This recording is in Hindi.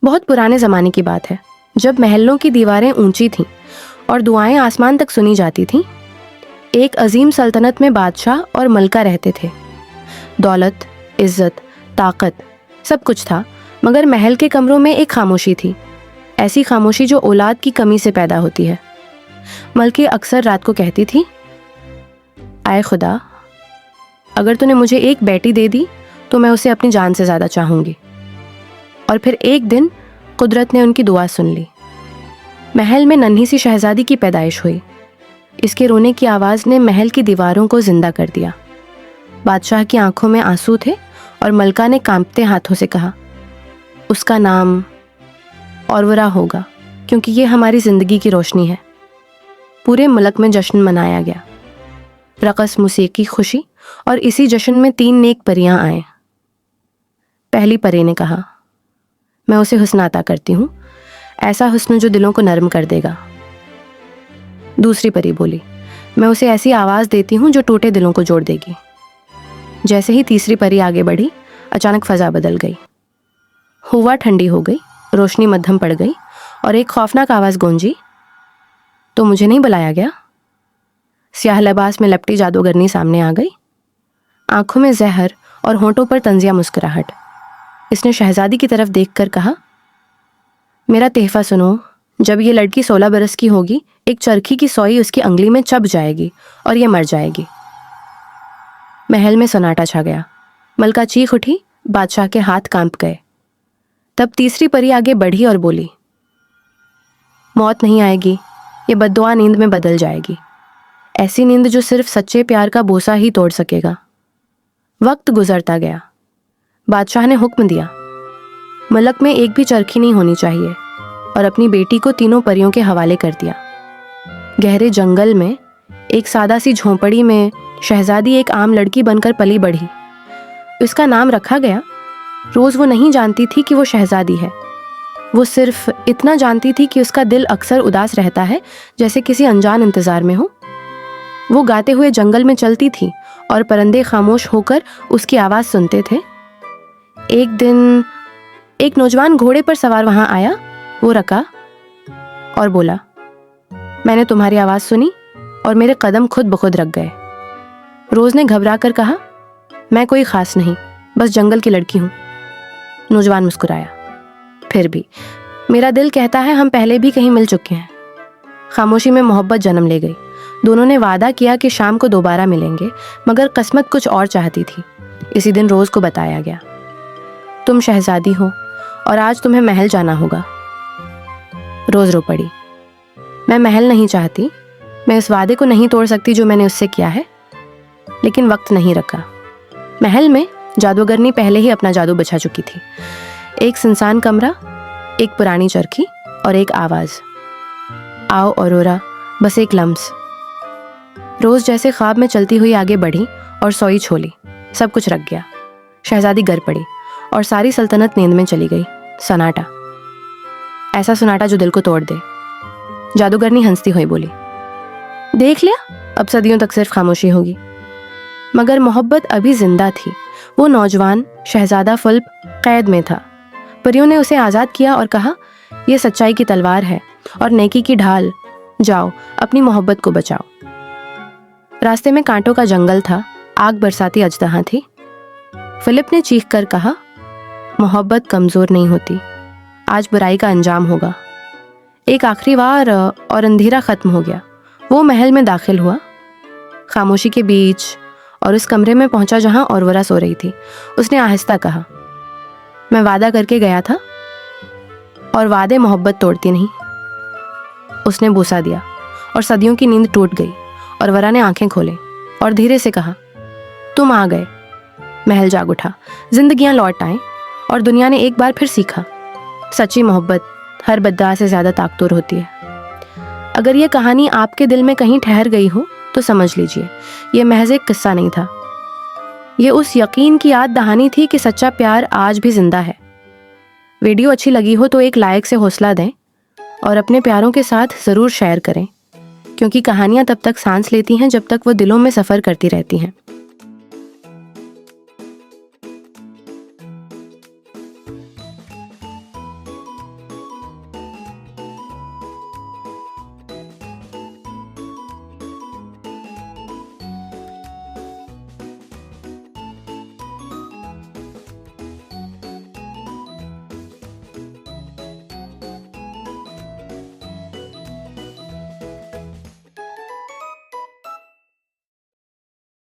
बहुत पुराने ज़माने की बात है, जब महलों की दीवारें ऊंची थीं और दुआएं आसमान तक सुनी जाती थीं। एक अजीम सल्तनत में बादशाह और मलका रहते थे। दौलत, इज्जत, ताकत सब कुछ था, मगर महल के कमरों में एक खामोशी थी। ऐसी खामोशी जो औलाद की कमी से पैदा होती है। मलके अक्सर रात को कहती थी, आए खुदा, अगर तूने मुझे एक बेटी दे दी तो मैं उसे अपनी जान से ज़्यादा चाहूँगी। और फिर एक दिन कुदरत ने उनकी दुआ सुन ली। महल में नन्ही सी शहजादी की पैदाइश हुई। इसके रोने की आवाज़ ने महल की दीवारों को जिंदा कर दिया। बादशाह की आंखों में आंसू थे और मलका ने कांपते हाथों से कहा, उसका नाम औरवरा होगा, क्योंकि ये हमारी ज़िंदगी की रोशनी है। पूरे मुल्क में जश्न मनाया गया, रक़स, मौसीकी, खुशी, और इसी जश्न में 3 नेक परियां आए। पहली परी ने कहा, मैं उसे हुस्न अता करती हूँ, ऐसा हुस्न जो दिलों को नरम कर देगा। दूसरी परी बोली, मैं उसे ऐसी आवाज़ देती हूँ जो टूटे दिलों को जोड़ देगी। जैसे ही तीसरी परी आगे बढ़ी, अचानक फ़ज़ा बदल गई। हवा ठंडी हो गई, रोशनी मध्यम पड़ गई और एक खौफनाक आवाज़ गूंजी, तो मुझे नहीं बुलाया गया? स्याह लिबास में लपटी जादूगरनी सामने आ गई, आंखों में जहर और होंठों पर तंजिया मुस्कुराहट। इसने शहजादी की तरफ देखकर कहा, मेरा तोहफा सुनो, जब ये लड़की 16 बरस की होगी, एक चरखी की सोई उसकी अंगली में चुभ जाएगी और ये मर जाएगी। महल में सन्नाटा छा गया। मलका चीख उठी, बादशाह के हाथ कांप गए। तब तीसरी परी आगे बढ़ी और बोली, मौत नहीं आएगी, ये बद्दुआ नींद में बदल जाएगी, ऐसी नींद जो सिर्फ सच्चे प्यार का बोसा ही तोड़ सकेगा। वक्त गुजरता गया। बादशाह ने हुक्म दिया, मुल्क में एक भी चरखी नहीं होनी चाहिए, और अपनी बेटी को तीनों परियों के हवाले कर दिया। गहरे जंगल में एक सादा सी झोंपड़ी में शहजादी एक आम लड़की बनकर पली बढ़ी। उसका नाम रखा गया। रोज़ वो नहीं जानती थी कि वो शहजादी है। वो सिर्फ इतना जानती थी कि उसका दिल अक्सर उदास रहता है, जैसे किसी अनजान इंतज़ार में हो। वो गाते हुए जंगल में चलती थी और परिंदे खामोश होकर उसकी आवाज़ सुनते थे। एक दिन एक नौजवान घोड़े पर सवार वहाँ आया। वो रका और बोला, मैंने तुम्हारी आवाज़ सुनी और मेरे कदम खुद ब खुद रक गए। रोज़ ने घबरा कर कहा, मैं कोई ख़ास नहीं, बस जंगल की लड़की हूँ। नौजवान मुस्कुराया, फिर भी मेरा दिल कहता है हम पहले भी कहीं मिल चुके हैं। खामोशी में मोहब्बत जन्म ले गई। दोनों ने वादा किया कि शाम को दोबारा मिलेंगे, मगर किस्मत कुछ और चाहती थी। इसी दिन रोज़ को बताया गया, तुम शहजादी हो और आज तुम्हें महल जाना होगा। रोज़ रो पड़ी, मैं महल नहीं चाहती, मैं इस वादे को नहीं तोड़ सकती जो मैंने उससे किया है। लेकिन वक्त नहीं रखा। महल में जादूगरनी पहले ही अपना जादू बिछा चुकी थी। एक सुनसान कमरा, एक पुरानी चरखी और एक आवाज़, आओ औरोरा, बस एक लम्स। रोज़ जैसे ख्वाब में चलती हुई आगे बढ़ी और सोई छोली। सब कुछ रख गया। शहजादी गिर पड़ी और सारी सल्तनत नींद में चली गई। सन्नाटा, ऐसा सन्नाटा जो दिल को तोड़ दे। जादूगरनी हंसती हुई बोली, देख लिया, अब सदियों तक सिर्फ खामोशी होगी। मगर मोहब्बत अभी जिंदा थी। वो नौजवान शहजादा फुल्प कैद में था। परियों ने उसे आज़ाद किया और कहा, यह सच्चाई की तलवार है और नेकी की ढाल, जाओ अपनी मोहब्बत को बचाओ। रास्ते में कांटों का जंगल था, आग बरसाती अजदहा थी। फिलिप ने चीख कर कहा, मोहब्बत कमज़ोर नहीं होती, आज बुराई का अंजाम होगा। एक आखिरी वार और अंधेरा ख़त्म हो गया। वो महल में दाखिल हुआ, खामोशी के बीच, और उस कमरे में पहुंचा जहां औरवरा सो रही थी। उसने आहिस्ता कहा, मैं वादा करके गया था और वादे मोहब्बत तोड़ती नहीं। उसने बूसा दिया और सदियों की नींद टूट गई। औरवरा ने आंखें खोले और धीरे से कहा, तुम आ गए। महल जाग उठा, जिंदगियां लौट आए और दुनिया ने एक बार फिर सीखा, सच्ची मोहब्बत हर बद्दा से ज़्यादा ताकतवर होती है। अगर ये कहानी आपके दिल में कहीं ठहर गई हो तो समझ लीजिए, ये महज एक किस्सा नहीं था। ये उस यकीन की याद दहानी थी कि सच्चा प्यार आज भी जिंदा है। वीडियो अच्छी लगी हो तो एक लाइक से हौसला दें और अपने प्यारों के साथ ज़रूर शेयर करें, क्योंकि कहानियाँ तब तक सांस लेती हैं जब तक वो दिलों में सफ़र करती रहती हैं।